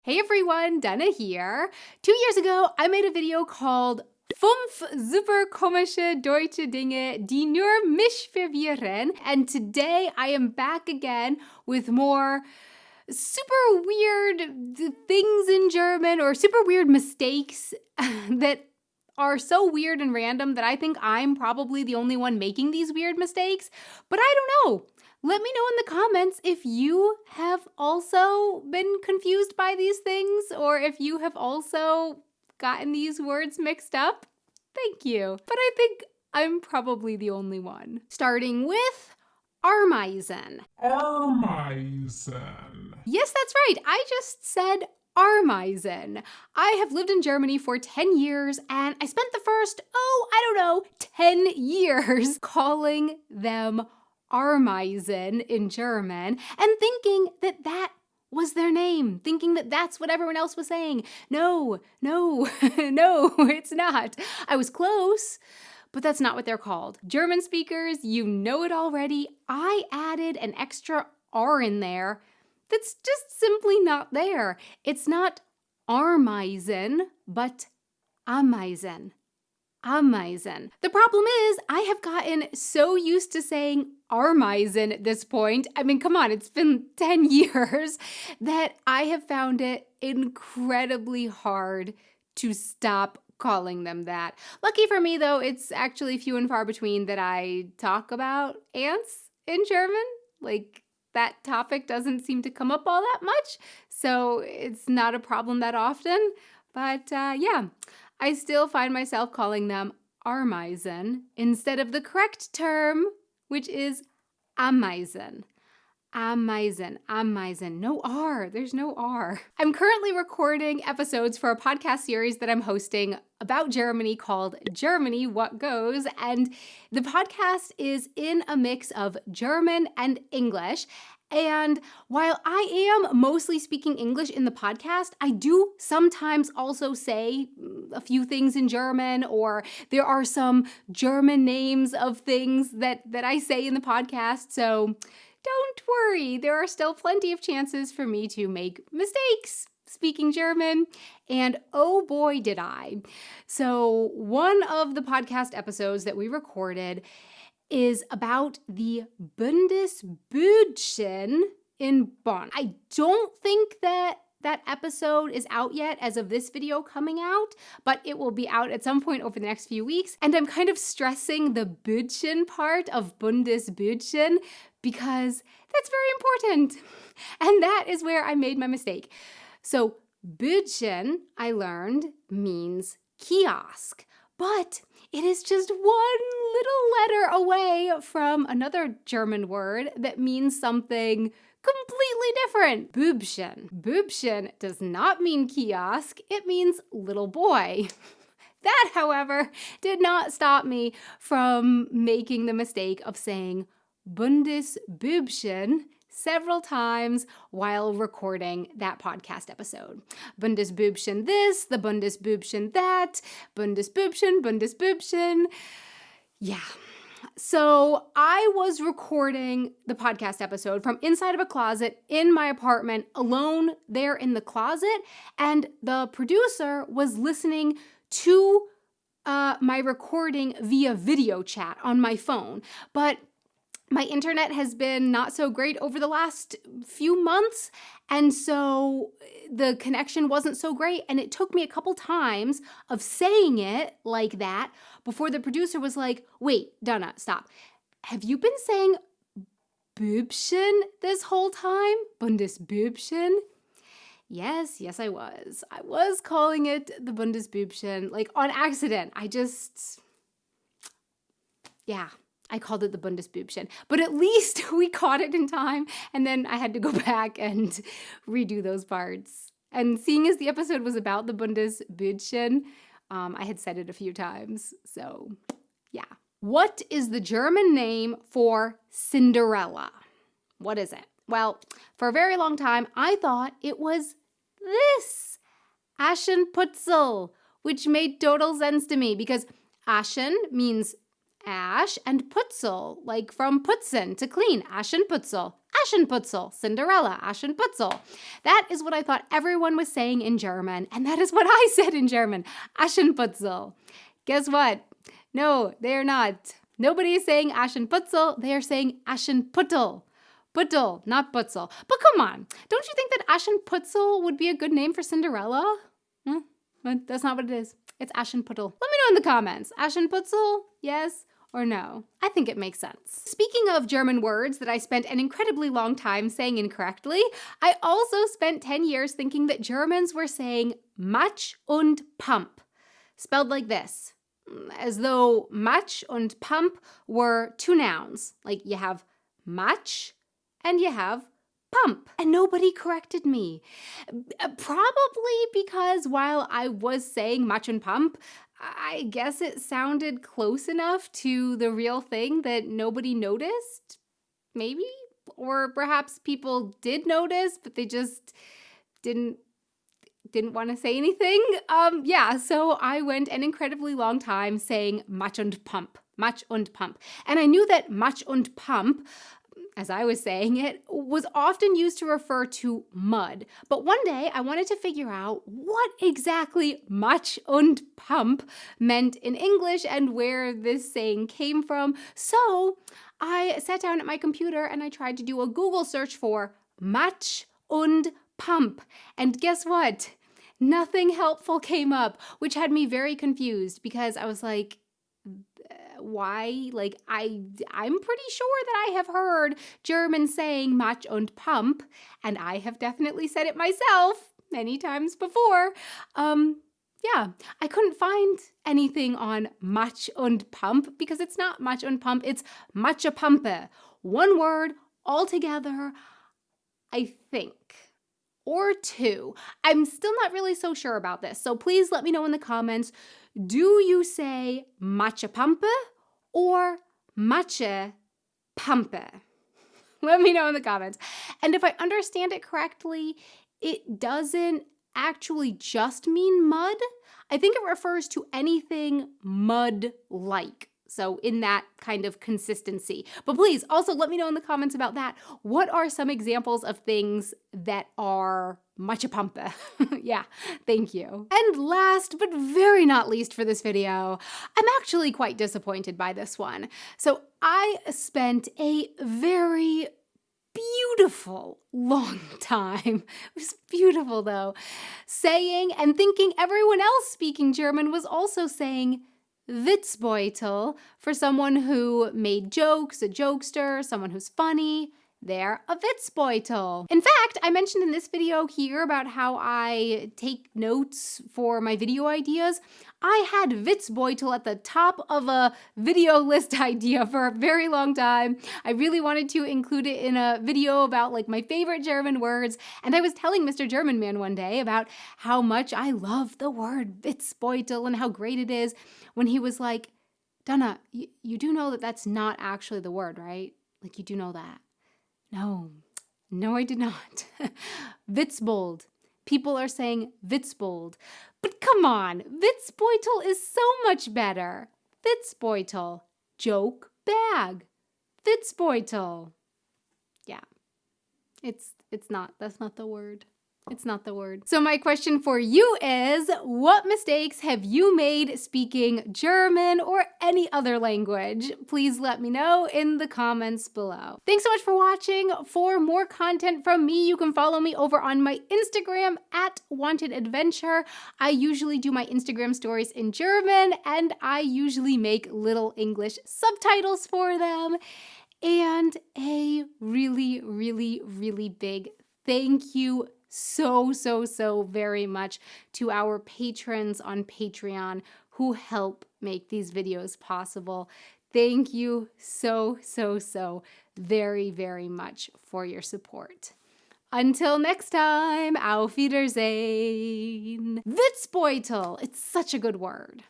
Hey everyone, Dana here. 2 years ago, I made a video called 5 super komische deutsche Dinge, die nur mich verwirren. And today I am back again with more super weird things in German or super weird mistakes that are so weird and random that I think I'm probably the only one making these weird mistakes. But I don't know. Let me know in the comments if you have also been confused by these things or if you have also gotten these words mixed up. Thank you. But I think I'm probably the only one. Starting with Armeisen. Ameisen. Yes, that's right. I just said Armeisen. I have lived in Germany for 10 years and I spent the first, 10 years calling them Armeisen in German and thinking that that was their name, thinking that that's what everyone else was saying. No, no, it's not. I was close, but that's not what they're called. German speakers, you know it already. I added an extra R in there that's just simply not there. It's not Armeisen, but Ameisen. Ameisen. The problem is, I have gotten so used to saying Armeisen at this point. I mean, come on, it's been 10 years that I have found it incredibly hard to stop calling them that. Lucky for me, though, it's actually few and far between that I talk about ants in German. Like, that topic doesn't seem to come up all that much, so it's not a problem that often. But yeah, I still find myself calling them Armeisen instead of the correct term, which is Ameisen. Ameisen, Ameisen. No R. There's no R. I'm currently recording episodes for a podcast series that I'm hosting about Germany called Germany What Goes, and the podcast is in a mix of German and English. And while I am mostly speaking English in the podcast, I do sometimes also say a few things in German, or there are some German names of things that I say in the podcast. So don't worry, there are still plenty of chances for me to make mistakes speaking German, and oh boy did I. So one of the podcast episodes that we recorded is about the Bundesbühnchen in Bonn. I don't think that episode is out yet as of this video coming out, but it will be out at some point over the next few weeks. And I'm kind of stressing the Bühnchen part of Bundesbühnchen because that's very important. And that is where I made my mistake. So Bühnchen, I learned, means kiosk. But it is just one little letter away from another German word that means something completely different. Bübchen. Bübchen does not mean kiosk, it means little boy. That, however, did not stop me from making the mistake of saying Bundesbühnchen several times while recording that podcast episode. Bundesbühnchen this, the Bundesbühnchen that, Bundesbühnchen. Yeah. So I was recording the podcast episode from inside of a closet in my apartment, alone there in the closet, and the producer was listening to my recording via video chat on my phone. But my internet has been not so great over the last few months, and so the connection wasn't so great, and it took me a couple times of saying it like that before the producer was like, wait, Donna, stop. Have you been saying Bübchen this whole time? Bundesbübchen? Yes, I was. I was calling it the Bundesbübchen, like on accident. I called it the Bundesbübchen, but at least we caught it in time, and then I had to go back and redo those parts. And seeing as the episode was about the Bundesbübchen, I had said it a few times, so yeah. What is the German name for Cinderella? What is it? Well, for a very long time, I thought it was this, Aschenputzel, which made total sense to me because Aschen means ash and putzel, like from putzen, to clean. Aschenputzel. Aschenputzel, Cinderella, Aschenputzel. That is what I thought everyone was saying in German, and that is what I said in German, Aschenputzel. Guess what? No, they are not. Nobody is saying Aschenputzel, they are saying Aschenputtel. Puttel, not Putzel. But come on, don't you think that Aschenputzel would be a good name for Cinderella? But that's not what it is. It's Aschenputtel. Let me know in the comments. Aschenputzel, yes or no? I think it makes sense. Speaking of German words that I spent an incredibly long time saying incorrectly, I also spent 10 years thinking that Germans were saying Matsche und Pampe, spelled like this, as though Matsche und Pampe were two nouns. Like you have Matsche and you have Pamp, and nobody corrected me. Probably because while I was saying Matsche und Pampe, I guess it sounded close enough to the real thing that nobody noticed, maybe? Or perhaps people did notice, but they just didn't want to say anything. So I went an incredibly long time saying Matsche und Pampe, Matsche und Pampe. And I knew that Matsche und Pampe, as I was saying it, was often used to refer to mud. But one day I wanted to figure out what exactly Matsche und Pampe meant in English and where this saying came from. So I sat down at my computer and I tried to do a Google search for Matsche und Pampe. And guess what? Nothing helpful came up, which had me very confused because I was like, why? Like, I'm pretty sure that I have heard Germans saying Matsche und Pampe, and I have definitely said it myself many times before. I couldn't find anything on Matsche und Pampe because it's not Matsche und Pampe, it's Matsche Pampe. One word altogether, I think. Or two. I'm still not really so sure about this, so please let me know in the comments. Do you say Matsche Pampe or Matsche Pampe? Let me know in the comments. And if I understand it correctly, it doesn't actually just mean mud. I think it refers to anything mud-like. So in that kind of consistency. But please also let me know in the comments about that. What are some examples of things that are Matsche Pampe? Yeah, thank you. And last but very not least for this video, I'm actually quite disappointed by this one. So I spent a very beautiful long time, it was beautiful though, saying and thinking everyone else speaking German was also saying Witzbold for someone who made jokes, a jokester, someone who's funny. They're a Witzbold. In fact, I mentioned in this video here about how I take notes for my video ideas. I had Witzbold at the top of a video list idea for a very long time. I really wanted to include it in a video about like my favorite German words. And I was telling Mr. German Man one day about how much I love the word Witzbold and how great it is when he was like, Donna, you do know that that's not actually the word, right? Like you do know that. No, I did not. Witzbold. People are saying Witzbold. But come on, Witzbeutel is so much better. Witzbeutel. Joke bag. Witzbeutel. Yeah. That's not the word. It's not the word. So my question for you is, what mistakes have you made speaking German or any other language? Please let me know in the comments below. Thanks so much for watching. For more content from me, you can follow me over on my Instagram at Wanted Adventure. I usually do my Instagram stories in German, and I usually make little English subtitles for them. And a really, really, really big thank you so very much to our patrons on Patreon who help make these videos possible. Thank you so very, very much for your support. Until next time, auf Wiedersehen. Witzbeutel, it's such a good word.